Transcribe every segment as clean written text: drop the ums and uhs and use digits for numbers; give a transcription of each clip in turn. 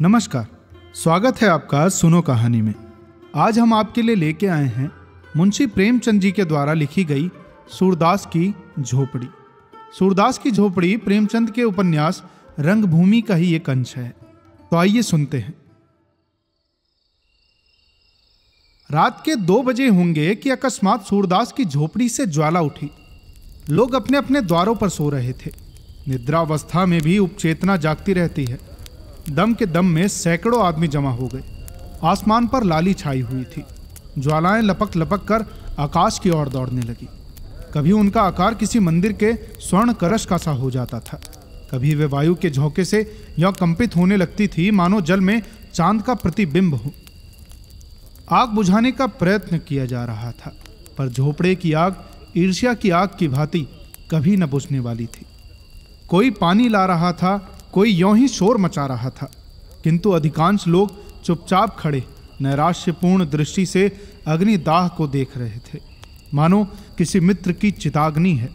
नमस्कार, स्वागत है आपका सुनो कहानी में। आज हम आपके लिए लेके आए हैं मुंशी प्रेमचंद जी के द्वारा लिखी गई सूरदास की झोपड़ी। सूरदास की झोपड़ी प्रेमचंद के उपन्यास रंगभूमि का ही एक अंश है। तो आइए सुनते हैं। रात के 2 बजे होंगे कि अकस्मात सूरदास की झोपड़ी से ज्वाला उठी। लोग अपने अपने द्वारों पर सो रहे थे। निद्रावस्था में भी उपचेतना जागती रहती है। दम के दम में सैकड़ों आदमी जमा हो गए। आसमान पर लाली छाई हुई थी। ज्वालाएं लपक लपक कर आकाश की ओर दौड़ने लगी। कभी उनका आकार किसी मंदिर के स्वर्ण कलश का सा हो जाता था, कभी वे वायु के झोंके से यह कंपित होने लगती थी मानो जल में चांद का प्रतिबिंब हो। आग बुझाने का प्रयत्न किया जा रहा था, पर झोपड़े की आग ईर्ष्या की आग की भांति कभी न बुझने वाली थी। कोई पानी ला रहा था, कोई यों ही शोर मचा रहा था, किंतु अधिकांश लोग चुपचाप खड़े नैराश्यपूर्ण दृष्टि से अग्निदाह को देख रहे थे, मानो किसी मित्र की चिताग्नि है।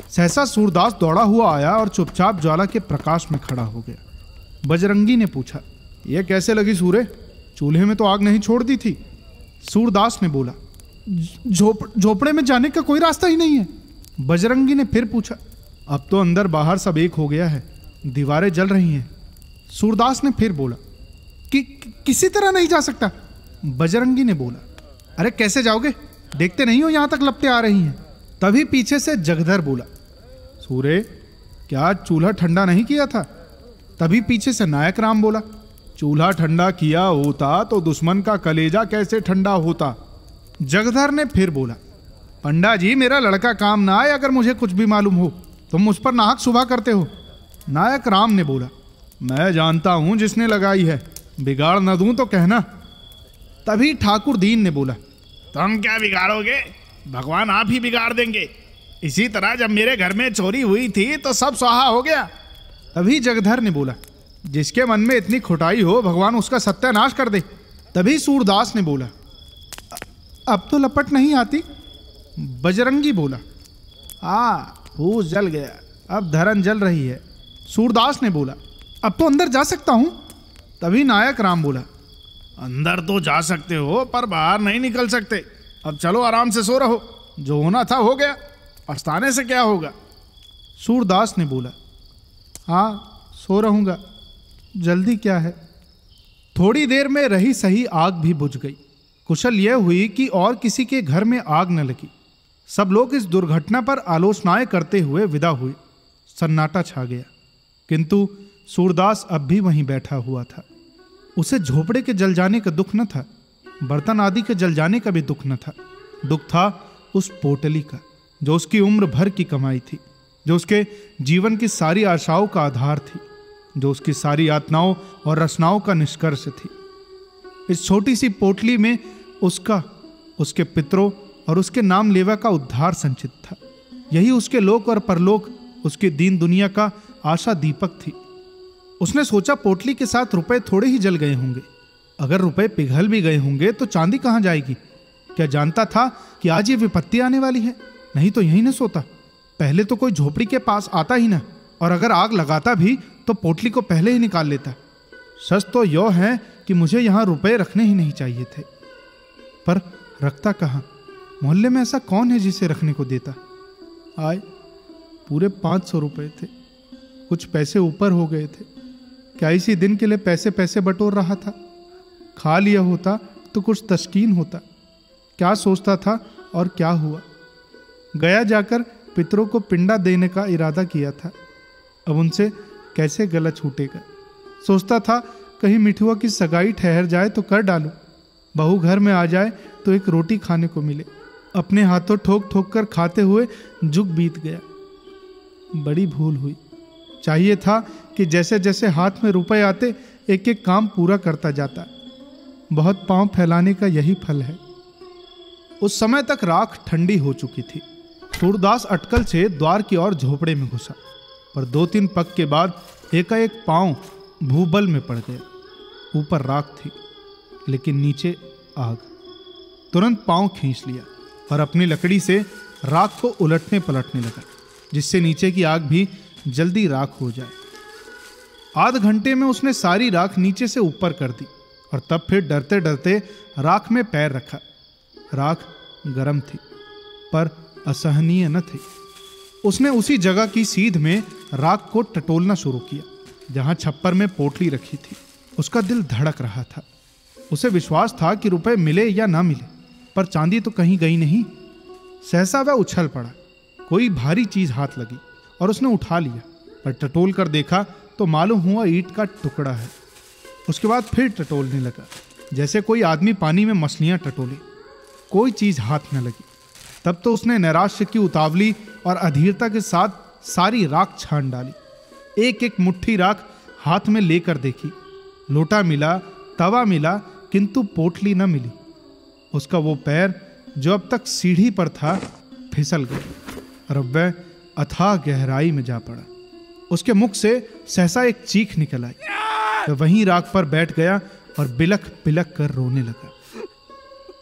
सहसा सूरदास दौड़ा हुआ आया और चुपचाप ज्वाला के प्रकाश में खड़ा हो गया। बजरंगी ने पूछा, यह कैसे लगी सूरे? चूल्हे में तो आग नहीं छोड़ दी थी। सूरदास ने बोला, झोपड़े में जाने का कोई रास्ता ही नहीं है। बजरंगी ने फिर पूछा, अब तो अंदर बाहर सब एक हो गया है, दीवारें जल रही हैं। सूरदास ने फिर बोला कि किसी तरह नहीं जा सकता। बजरंगी ने बोला, अरे कैसे जाओगे? देखते नहीं हो यहां तक लपटें आ रही हैं। तभी पीछे से जगधर बोला, सूरे क्या चूल्हा ठंडा नहीं किया था? तभी पीछे से नायक राम बोला, चूल्हा ठंडा किया होता तो दुश्मन का कलेजा कैसे ठंडा होता। जगधर ने फिर बोला, पंडा जी मेरा लड़का काम ना आए, अगर मुझे कुछ भी मालूम हो तुम मुझ पर नाहक सुबह करते हो। नायक राम ने बोला, मैं जानता हूं जिसने लगाई है, बिगाड़ न दूं तो कहना। तभी ठाकुर दीन ने बोला, तुम क्या बिगाड़ोगे, भगवान आप ही बिगाड़ देंगे। इसी तरह जब मेरे घर में चोरी हुई थी तो सब स्वाहा हो गया। तभी जगधर ने बोला, जिसके मन में इतनी खुटाई हो भगवान उसका सत्यानाश कर दे। तभी सूरदास ने बोला, अब तो लपट नहीं आती। बजरंगी बोला, हाँ फूस जल गया, अब धरन जल रही है। सूरदास ने बोला, अब तो अंदर जा सकता हूं। तभी नायक राम बोला, अंदर तो जा सकते हो पर बाहर नहीं निकल सकते। अब चलो आराम से सो रहो, जो होना था हो गया, पछताने से क्या होगा। सूरदास ने बोला, हाँ सो रहूंगा, जल्दी क्या है। थोड़ी देर में रही सही आग भी बुझ गई। कुशल यह हुई कि और किसी के घर में आग न लगी। सब लोग इस दुर्घटना पर आलोचनाएं करते हुए विदा हुए। सन्नाटा छा गया, किंतु सूरदास अब भी वहीं बैठा हुआ था। उसे झोपड़े के जल जाने का दुख न था, बर्तन आदि के जल जाने का भी दुख न था। दुख था उस पोटली का, जो उसकी उम्र भर की कमाई थी, जो उसके जीवन की सारी आशाओं का आधार थी, जो उसकी सारी यातनाओं और रचनाओं का निष्कर्ष थी। इस छोटी सी पोटली में उसका, उसके पितरों और उसके नाम लेवा का उद्धार संचित था। यही उसके लोक और परलोक, उसकी दीन दुनिया का आशा दीपक थी। उसने सोचा, पोटली के साथ रुपए थोड़े ही जल गए होंगे, अगर रुपए पिघल भी गए होंगे तो चांदी कहां जाएगी। क्या जानता था कि आज ये विपत्ति आने वाली है? नहीं तो यहीं न सोता। पहले तो कोई झोपड़ी के पास आता ही ना, और अगर आग लगाता भी तो पोटली को पहले ही निकाल लेता। सच तो यह है कि मुझे यहां रुपए रखने ही नहीं चाहिए थे, पर रखता कहां? मोहल्ले में ऐसा कौन है जिसे रखने को देता? आए पूरे 500 रुपए थे, कुछ पैसे ऊपर हो गए थे। क्या इसी दिन के लिए पैसे पैसे बटोर रहा था? खा लिया होता तो कुछ तस्कीन होता। क्या सोचता था और क्या हुआ। गया जाकर पितरों को पिंडा देने का इरादा किया था, अब उनसे कैसे गला छूटेगा। सोचता था कहीं मिठुआ की सगाई ठहर जाए तो कर डालूं, बहू घर में आ जाए तो एक रोटी खाने को मिले। अपने हाथों ठोक ठोक कर खाते हुए जुग बीत गया। बड़ी भूल हुई। चाहिए था कि जैसे जैसे हाथ में रुपए आते एक एक काम पूरा करता जाता। बहुत पांव फैलाने का यही फल है। उस समय तक राख ठंडी हो चुकी थी। सूरदास अटकल से द्वार की ओर झोपड़े में घुसा, पर 2-3 पग के बाद एकाएक पांव भूबल में पड़ गया। ऊपर राख थी लेकिन नीचे आग। तुरंत पांव खींच लिया और अपनी लकड़ी से राख को उलटने पलटने लगा, जिससे नीचे की आग भी जल्दी राख हो जाए। आध घंटे में उसने सारी राख नीचे से ऊपर कर दी और तब फिर डरते डरते राख में पैर रखा। राख गर्म थी पर असहनीय न थी। उसने उसी जगह की सीध में राख को टटोलना शुरू किया जहां छप्पर में पोटली रखी थी। उसका दिल धड़क रहा था। उसे विश्वास था कि रुपए मिले या ना मिले, पर चांदी तो कहीं गई नहीं। सहसा वह उछल पड़ा। कोई भारी चीज हाथ लगी और उसने उठा लिया, पर टटोल कर देखा तो मालूम हुआ ईंट का टुकड़ा है। उसके बाद फिर टटोलने लगा जैसे कोई आदमी पानी में मछलियां टटोले। कोई चीज हाथ न लगी। तब तो उसने नैराश्य की उतावली और अधीरता के साथ सारी राख छान डाली। एक एक मुट्ठी राख हाथ में लेकर देखी। लोटा मिला, तवा मिला, किंतु पोटली न मिली। उसका वो पैर जो अब तक सीढ़ी पर था फिसल गया और अब वह अथाह गहराई में जा पड़ा। उसके मुख से सहसा एक चीख निकल आई। वह वहीं राख पर बैठ गया और बिलख बिलख कर रोने लगा।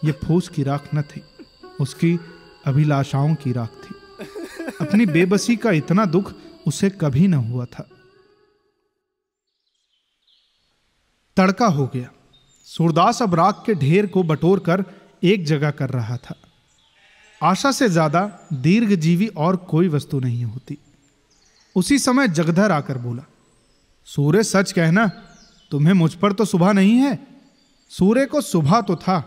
ये फूस की राख न थी, उसकी अभिलाषाओं की राख थी। अपनी बेबसी का इतना दुख उसे कभी न हुआ था। तड़का हो गया। सूरदास अब राख के ढेर को बटोर कर एक जगह कर रहा था। आशा से ज्यादा दीर्घजीवी और कोई वस्तु नहीं होती। उसी समय जगधर आकर बोला, सूर्य सच कहना, तुम्हें मुझ पर तो सुभा नहीं है। सूर्य को सुभा तो था,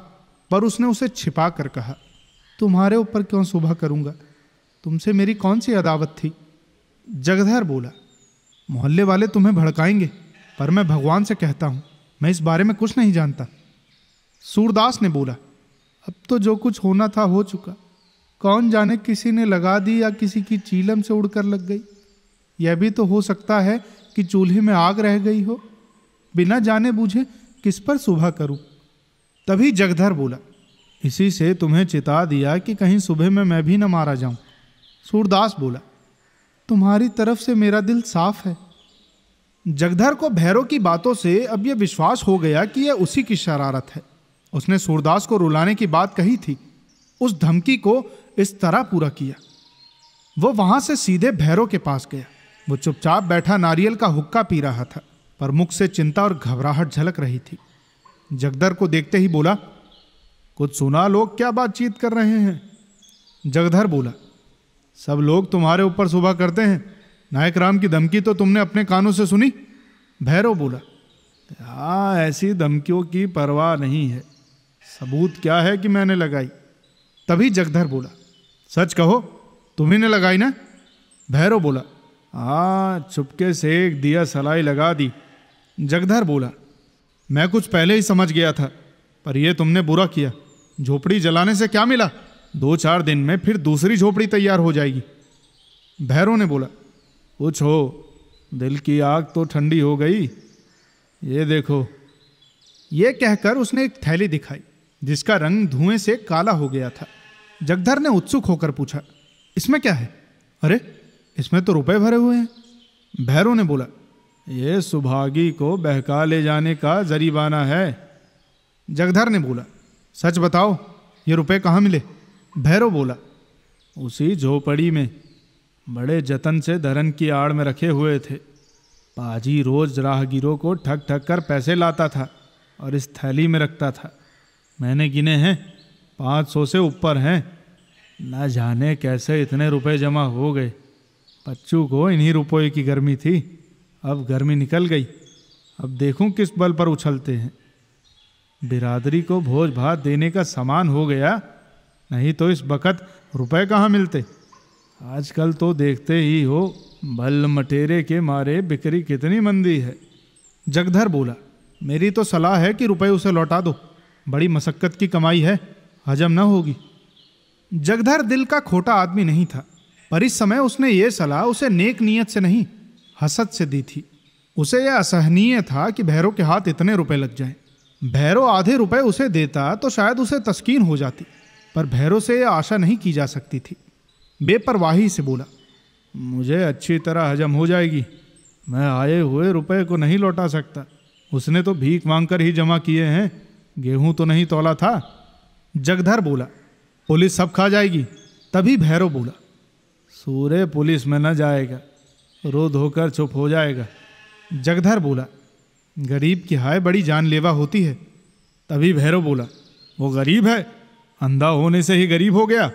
पर उसने उसे छिपा कर कहा, तुम्हारे ऊपर क्यों सुभा करूंगा, तुमसे मेरी कौन सी अदावत थी। जगधर बोला, मोहल्ले वाले तुम्हें भड़काएंगे, पर मैं भगवान से कहता हूं मैं इस बारे में कुछ नहीं जानता। सूरदास ने बोला, अब तो जो कुछ होना था हो चुका। कौन जाने किसी ने लगा दी या किसी की चीलम से उड़कर लग गई। यह भी तो हो सकता है कि चूल्हे में आग रह गई हो। बिना जाने बूझे किस पर सुबह करूं। तभी जगधर बोला, इसी से तुम्हें चिता दिया कि कहीं सुबह में मैं भी न मारा जाऊं। सूरदास बोला, तुम्हारी तरफ से मेरा दिल साफ है। जगधर को भैरव की बातों से अब यह विश्वास हो गया कि यह उसी की शरारत है। उसने सूरदास को रुलाने की बात कही थी, उस धमकी को इस तरह पूरा किया। वो वहां से सीधे भैरव के पास गया। वो चुपचाप बैठा नारियल का हुक्का पी रहा था, पर मुख से चिंता और घबराहट झलक रही थी। जगधर को देखते ही बोला, कुछ सुना, लोग क्या बातचीत कर रहे हैं। जगधर बोला, सब लोग तुम्हारे ऊपर सुबह करते हैं। नायक राम की धमकी तो तुमने अपने कानों से सुनी। भैरव बोला, हाँ, ऐसी धमकियों की परवाह नहीं है। सबूत क्या है कि मैंने लगाई। तभी जगधर बोला, सच कहो, तुम्ही ने लगाई ना। भैरव बोला, हाँ, चुपके से एक दिया सलाई लगा दी। जगधर बोला, मैं कुछ पहले ही समझ गया था, पर यह तुमने बुरा किया। झोपड़ी जलाने से क्या मिला, 2-4 दिन में फिर दूसरी झोपड़ी तैयार हो जाएगी। भैरव ने बोला, कुछ हो, दिल की आग तो ठंडी हो गई। ये देखो। ये कहकर उसने एक थैली दिखाई जिसका रंग धुएं से काला हो गया था। जगधर ने उत्सुक होकर पूछा, इसमें क्या है। अरे, इसमें तो रुपए भरे हुए हैं। भैरव ने बोला, ये सुभागी को बहका ले जाने का जरीबाना है। जगधर ने बोला, सच बताओ, ये रुपए कहाँ मिले। भैरव बोला, उसी झोपड़ी में, बड़े जतन से धरन की आड़ में रखे हुए थे। पाजी रोज राहगीरों को ठग ठग कर पैसे लाता था और इस थैली में रखता था। मैंने गिने हैं, 500 से ऊपर हैं। न जाने कैसे इतने रुपए जमा हो गए। बच्चू को इन्हीं रुपये की गर्मी थी, अब गर्मी निकल गई। अब देखूं किस बल पर उछलते हैं। बिरादरी को भोज भात देने का सामान हो गया, नहीं तो इस बखत रुपए कहाँ मिलते। आजकल तो देखते ही हो, भल मटेरे के मारे बिक्री कितनी मंदी है। जगधर बोला, मेरी तो सलाह है कि रुपए उसे लौटा दो। बड़ी मशक्कत की कमाई है, हजम न होगी। जगधर दिल का खोटा आदमी नहीं था, पर इस समय उसने ये सलाह उसे नेक नीयत से नहीं, हसद से दी थी। उसे यह असहनीय था कि भैरव के हाथ इतने रुपए लग जाएं। भैरव आधे रुपए उसे देता तो शायद उसे तस्कीन हो जाती, पर भैरव से यह आशा नहीं की जा सकती थी। बेपरवाही से बोला, मुझे अच्छी तरह हजम हो जाएगी, मैं आए हुए रुपए को नहीं लौटा सकता। उसने तो भीख मांगकर ही जमा किए हैं, गेहूं तो नहीं तौला था। जगधर बोला, पुलिस सब खा जाएगी। तभी भैरव बोला, सूर्य पुलिस में न जाएगा, रो धोकर चुप हो जाएगा। जगधर बोला, गरीब की हाय बड़ी जानलेवा होती है। तभी भैरव बोला, वो गरीब है, अंधा होने से ही गरीब हो गया।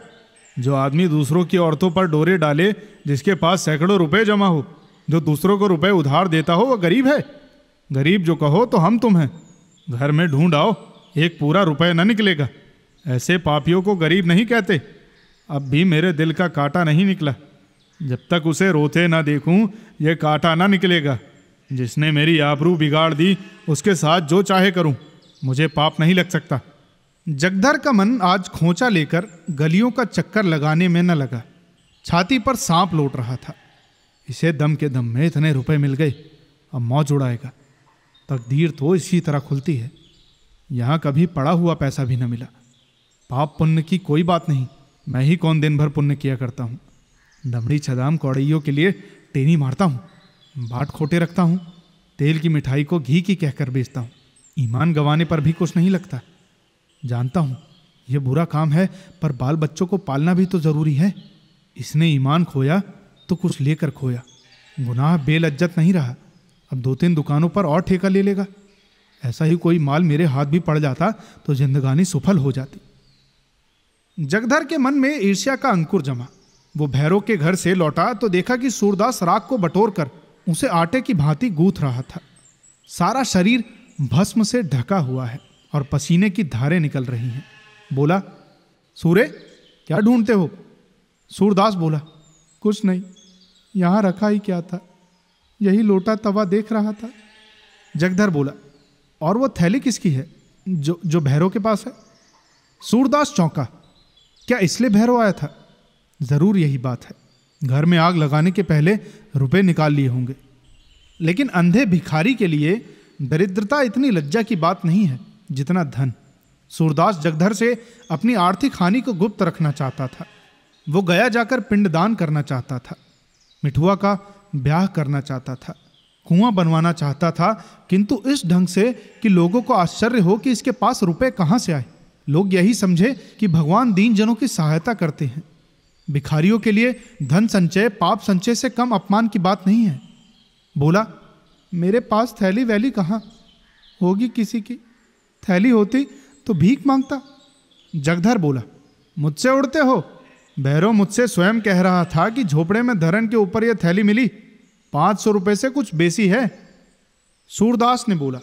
जो आदमी दूसरों की औरतों पर डोरे डाले, जिसके पास सैकड़ों रुपए जमा हो, जो दूसरों को रुपए उधार देता हो, वो गरीब है। गरीब जो कहो तो हम तुम हैं। घर में ढूंढ आओ, एक पूरा रुपए न निकलेगा। ऐसे पापियों को गरीब नहीं कहते। अब भी मेरे दिल का कांटा नहीं निकला। जब तक उसे रोते ना देखूं, ये कांटा ना निकलेगा। जिसने मेरी आबरू बिगाड़ दी, उसके साथ जो चाहे करूं, मुझे पाप नहीं लग सकता। जगधर का मन आज खोंचा लेकर गलियों का चक्कर लगाने में न लगा। छाती पर सांप लौट रहा था। इसे दम के दम में इतने रुपए मिल गए, अब मौज उड़ाएगा। तकदीर तो इसी तरह खुलती है। यहाँ कभी पड़ा हुआ पैसा भी न मिला। पाप पुण्य की कोई बात नहीं, मैं ही कौन दिन भर पुण्य किया करता हूँ। दमड़ी छदाम कौड़ियों के लिए टेनी मारता हूँ, बाट खोटे रखता हूँ, तेल की मिठाई को घी की कहकर बेचता हूँ। ईमान गंवाने पर भी कुछ नहीं लगता। जानता हूँ यह बुरा काम है, पर बाल बच्चों को पालना भी तो जरूरी है। इसने ईमान खोया तो कुछ लेकर खोया। गुनाह बेलज्जत नहीं रहा। अब 2-3 दुकानों पर और ठेका ले लेगा। ऐसा ही कोई माल मेरे हाथ भी पड़ जाता तो जिंदगानी सफल हो जाती। जगधर के मन में ईर्ष्या का अंकुर जमा। वो भैरव के घर से लौटा तो देखा कि सूरदास राख को बटोर कर उसे आटे की भांति गूंथ रहा था। सारा शरीर भस्म से ढका हुआ है और पसीने की धारें निकल रही हैं। बोला, सूरे क्या ढूंढते हो? सूरदास बोला, कुछ नहीं, यहां रखा ही क्या था, यही लोटा तवा देख रहा था। जगधर बोला, और वो थैली किसकी है जो भैरव के पास है? सूरदास चौंका, क्या इसलिए भैरव आया था? जरूर यही बात है। घर में आग लगाने के पहले रुपए निकाल लिए होंगे। लेकिन अंधे भिखारी के लिए दरिद्रता इतनी लज्जा की बात नहीं है जितना धन। सूरदास जगधर से अपनी आर्थिक हानि को गुप्त रखना चाहता था। वो गया जाकर पिंडदान करना चाहता था, मिठुआ का ब्याह करना चाहता था, कुआं बनवाना चाहता था, किंतु इस ढंग से कि लोगों को आश्चर्य हो कि इसके पास रुपए कहां से आए। लोग यही समझे कि भगवान दीन जनों की सहायता करते हैं। भिखारियों के लिए धन संचय पाप संचय से कम अपमान की बात नहीं है। बोला, मेरे पास थैली वैली कहाँ होगी किसी की? थैली होती तो भीख मांगता। जगधर बोला, मुझसे उड़ते हो? भैरव मुझसे स्वयं कह रहा था कि झोपड़े में धरन के ऊपर यह थैली मिली, 500 रुपए से कुछ बेसी है। सूरदास ने बोला,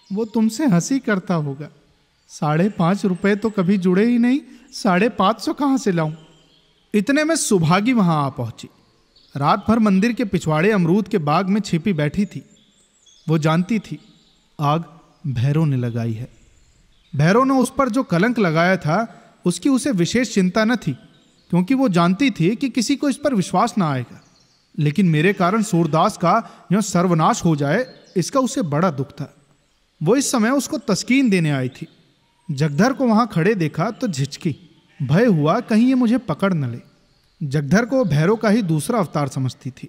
वो तुमसे हंसी करता होगा। 5.5 रुपए तो कभी जुड़े ही नहीं, 550 कहां से लाऊं? इतने में सुभागी वहां आ पहुंची। रात भर मंदिर के पिछवाड़े अमरूद के बाग में छिपी बैठी थी। वो जानती थी आग भैरव ने लगाई है। भैरव ने उस पर जो कलंक लगाया था उसकी उसे विशेष चिंता न थी, क्योंकि वो जानती थी कि किसी को इस पर विश्वास ना आएगा। लेकिन मेरे कारण सूरदास का यह सर्वनाश हो जाए, इसका उसे बड़ा दुख था। वो इस समय उसको तस्कीन देने आई थी। जगधर को वहां खड़े देखा तो झिझकी, भय हुआ कहीं ये मुझे पकड़ न ले। जगधर को भैरव का ही दूसरा अवतार समझती थी।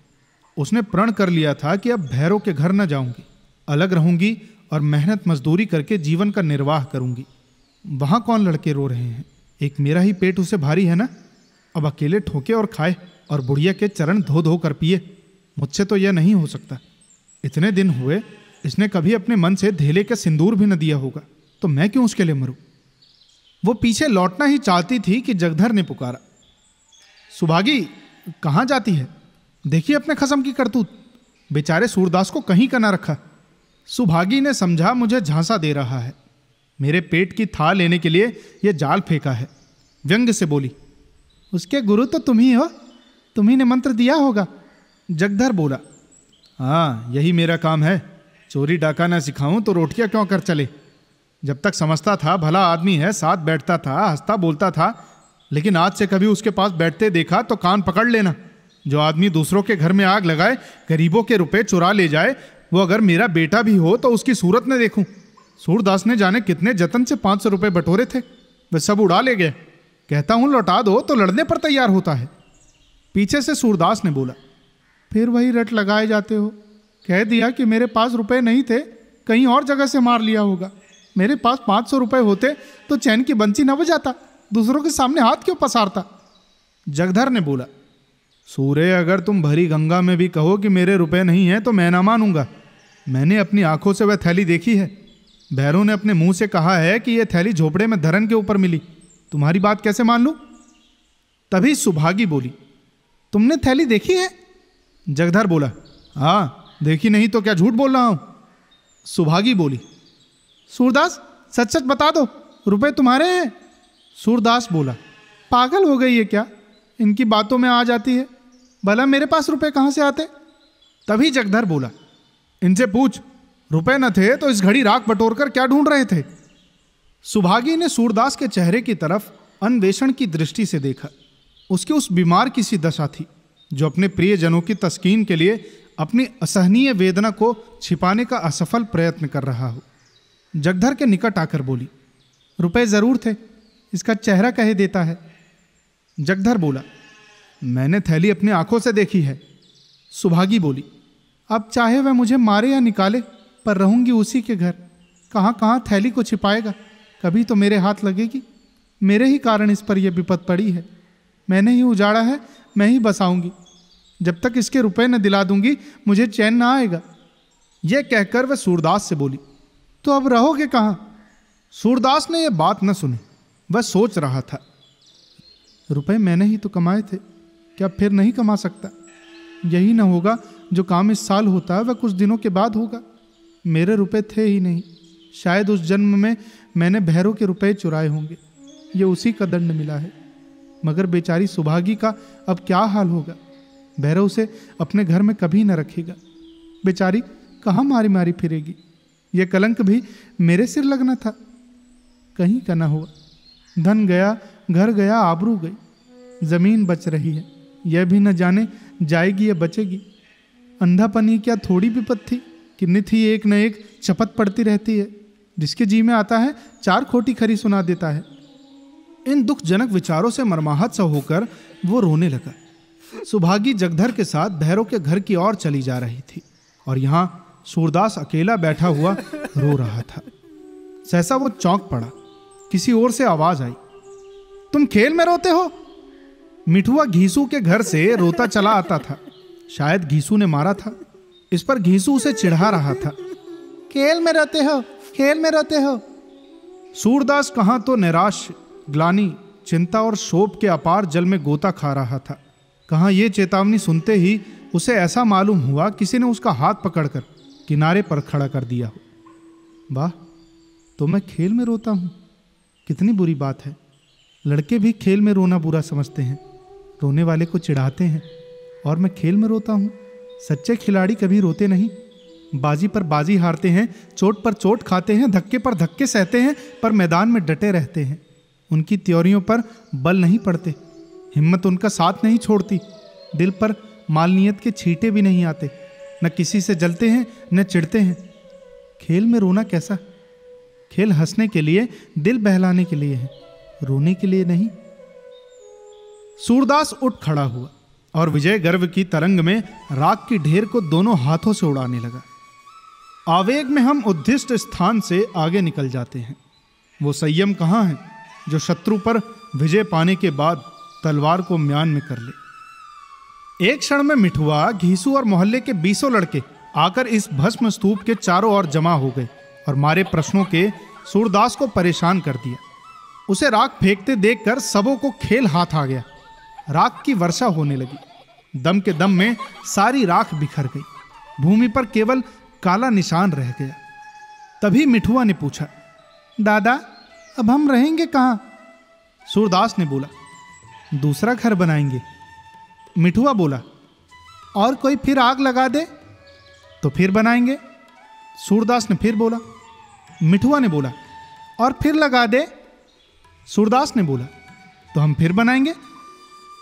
उसने प्रण कर लिया था कि अब भैरव के घर न जाऊंगी, अलग रहूंगी और मेहनत मजदूरी करके जीवन का निर्वाह करूंगी। वहां कौन लड़के रो रहे हैं? एक मेरा ही पेट उसे भारी है ना। अब अकेले ठोके और खाए और बुढ़िया के चरण धो धो कर पिए। मुझसे तो यह नहीं हो सकता। इतने दिन हुए इसने कभी अपने मन से धेले का सिंदूर भी न दिया होगा, तो मैं क्यों उसके लिए मरूं? वो पीछे लौटना ही चाहती थी कि जगधर ने पुकारा, सुभागी कहां जाती है? देखिए अपने खसम की करतूत। बेचारे सूरदास को कहीं का ना रखा। सुभागी ने समझा मुझे झांसा दे रहा है। मेरे पेट की थाह लेने के लिए यह जाल फेंका है। व्यंग से बोली, उसके गुरु तो तुम ही हो, तुम्ही ने मंत्र दिया होगा। जगधर बोला, हाँ यही मेरा काम है। चोरी डाका ना सिखाऊं तो रोटियां क्यों कर चले। जब तक समझता था भला आदमी है, साथ बैठता था, हंसता बोलता था, लेकिन आज से कभी उसके पास बैठते देखा तो कान पकड़ लेना। जो आदमी दूसरों के घर में आग लगाए, गरीबों के रुपए चुरा ले जाए, वो अगर मेरा बेटा भी हो तो उसकी सूरत न देखूं। सूरदास ने जाने कितने जतन से 500 रुपए बटोरे थे, वे सब उड़ा ले गए। कहता हूं लौटा दो तो लड़ने पर तैयार होता है। पीछे से सूरदास ने बोला, फिर वही रट लगाए जाते हो। कह दिया कि मेरे पास रुपए नहीं थे, कहीं और जगह से मार लिया होगा। मेरे पास 500 रुपए होते तो चैन की बंसी न बजाता, दूसरों के सामने हाथ क्यों पसारता। जगधर ने बोला, सूर्य अगर तुम भरी गंगा में भी कहो कि मेरे रुपए नहीं हैं तो मैं ना मानूंगा। मैंने अपनी आंखों से वह थैली देखी है। भैरव ने अपने मुंह से कहा है कि यह थैली झोपड़े में धरन के ऊपर मिली। तुम्हारी बात कैसे मान लूं? तभी सुभागी बोली, तुमने थैली देखी है? जगधर बोला, हाँ देखी नहीं तो क्या झूठ बोल रहा हूं। सुभागी बोली, सूरदास सच सच बता दो, रुपए तुम्हारे हैं? सूरदास बोला, पागल हो गई है क्या, इनकी बातों में आ जाती है, भला मेरे पास रुपए कहां से आते? तभी जगधर बोला, इनसे पूछ, रुपए न थे तो इस घड़ी राख बटोर कर क्या ढूंढ रहे थे? सुभागी ने सूरदास के चेहरे की तरफ अन्वेषण की दृष्टि से देखा। उसकी उस बीमार की सी दशा थी जो अपने प्रियजनों की तस्कीन के लिए अपनी असहनीय वेदना को छिपाने का असफल प्रयत्न कर रहा हो। जगधर के निकट आकर बोली, रुपए जरूर थे, इसका चेहरा कहे देता है। जगधर बोला, मैंने थैली अपनी आंखों से देखी है। सुभागी बोली, अब चाहे वह मुझे मारे या निकाले, पर रहूंगी उसी के घर। कहाँ कहाँ थैली को छिपाएगा, कभी तो मेरे हाथ लगेगी। मेरे ही कारण इस पर यह विपत पड़ी है। मैंने ही उजाड़ा है, मैं ही बसाऊंगी। जब तक इसके रुपए न दिला दूंगी मुझे चैन ना आएगा। यह कहकर वह सूरदास से बोली, तो अब रहोगे कहाँ? सूरदास ने यह बात न सुनी। वह सोच रहा था, रुपए मैंने ही तो कमाए थे, क्या फिर नहीं कमा सकता? यही न होगा जो काम इस साल होता है वह कुछ दिनों के बाद होगा। मेरे रुपए थे ही नहीं, शायद उस जन्म में मैंने भैरव के रुपए चुराए होंगे, ये उसी का दंड मिला है। मगर बेचारी सुभागी का अब क्या हाल होगा? भैरव उसे अपने घर में कभी न रखेगा। बेचारी कहाँ मारी मारी फिरेगी। यह कलंक भी मेरे सिर लगना था, कहीं का ना हुआ। धन गया, घर गया, आबरू गई। जमीन बच रही है, यह भी न जाने जाएगी या बचेगी। अंधापन ही क्या थोड़ी विपत थी कि नित ही एक न एक चपत पड़ती रहती है। जिसके जी में आता है चार खोटी खरी सुना देता है। इन दुखजनक विचारों से मर्माहत सा होकर वो रोने लगा। सुभागी जगधर के साथ भैरव के घर की ओर चली जा रही थी और यहाँ सूरदास अकेला बैठा हुआ रो रहा था। सहसा वो चौंक पड़ा। किसी ओर से आवाज आई, तुम खेल में रोते हो? मिठुआ घीसू के घर से रोता चला आता था। शायद घीसू ने मारा था। इस पर घीसू उसे चिढ़ा रहा था, खेल में रोते हो, खेल में रोते हो। सूरदास कहाँ तो निराश, ग्लानि, चिंता और शोक के अपार जल में गोता खा रहा था, कहाँ ये चेतावनी सुनते ही उसे ऐसा मालूम हुआ किसी ने उसका हाथ पकड़कर किनारे पर खड़ा कर दिया हो। वाह, तो मैं खेल में रोता हूं, कितनी बुरी बात है। लड़के भी खेल में रोना बुरा समझते हैं, रोने वाले को चिढ़ाते हैं, और मैं खेल में रोता हूं। सच्चे खिलाड़ी कभी रोते नहीं, बाजी पर बाजी हारते हैं, चोट पर चोट खाते हैं, धक्के पर धक्के सहते हैं, पर मैदान में डटे रहते हैं। उनकी त्योरियों पर बल नहीं पड़ते, हिम्मत उनका साथ नहीं छोड़ती, दिल पर मालनियत के छींटे भी नहीं आते, न किसी से जलते हैं न चिढ़ते हैं। खेल में रोना कैसा? खेल हंसने के लिए, दिल बहलाने के लिए है, रोने के लिए नहीं। सूरदास उठ खड़ा हुआ और विजय गर्व की तरंग में राख की ढेर को दोनों हाथों से उड़ाने लगा। आवेग में हम उद्दिष्ट स्थान से आगे निकल जाते हैं। वो संयम कहाँ है जो शत्रु पर विजय पाने के बाद तलवार को म्यान में कर ले। एक क्षण में मिठुआ, घीसू और मोहल्ले के 20 लड़के आकर इस भस्म स्तूप के चारों ओर जमा हो गए और मारे प्रश्नों के सूरदास को परेशान कर दिया। उसे राख फेंकते देखकर सबों को खेल हाथ आ गया। राख की वर्षा होने लगी। दम के दम में सारी राख बिखर गई। भूमि पर केवल काला निशान रह गया। तभी मिठुआ ने पूछा, दादा अब हम रहेंगे कहाँ? सूरदास ने बोला, दूसरा घर बनाएंगे। मिठुआ बोला, और कोई फिर आग लगा दे तो फिर बनाएंगे। सूरदास ने फिर बोला। मिठुआ ने बोला, और फिर लगा दे। सूरदास ने बोला, तो हम फिर बनाएंगे।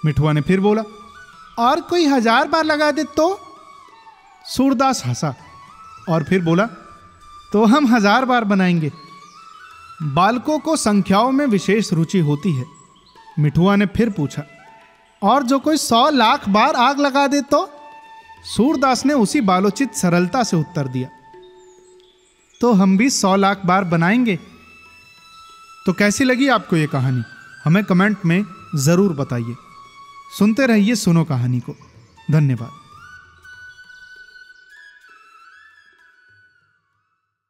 मिठुआ ने फिर बोला, और कोई 1000 बार लगा दे तो? सूरदास हंसा और फिर बोला, तो हम 1000 बार बनाएंगे। बालकों को संख्याओं में विशेष रुचि होती है। मिठुआ ने फिर पूछा, और जो कोई 100 लाख बार आग लगा दे तो? सूरदास ने उसी बालोचित सरलता से उत्तर दिया, तो हम भी 100 लाख बार बनाएंगे। तो कैसी लगी आपको ये कहानी? हमें कमेंट में जरूर बताइए। सुनते रहिए सुनो कहानी को। धन्यवाद।